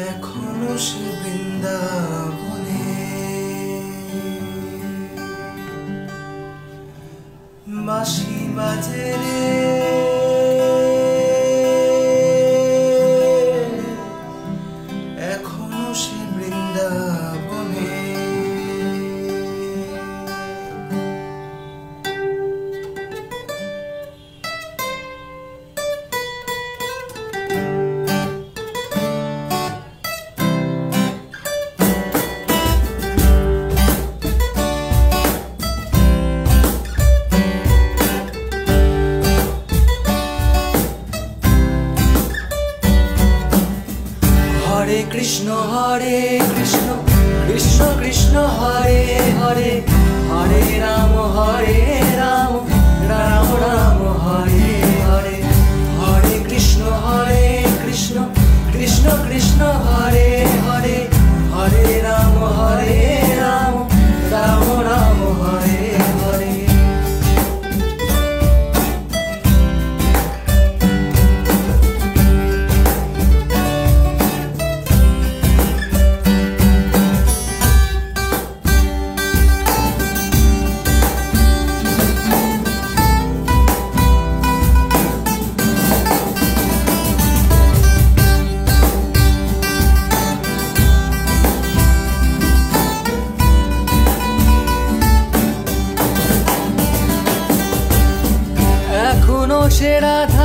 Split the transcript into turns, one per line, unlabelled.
এখনো সে বৃন্দাবনে বাঁশি বাজে রে, এখনো সে বৃন্দাবনে। हरे कृष्ण कृष्ण कृष्ण हरे हरे, हरे राम राम राम हरे हरे। हरे कृष्ण कृष्ण कृष्ण हरे हरे, हरे राम राम राम हरे हरे। এখনো সে রাধা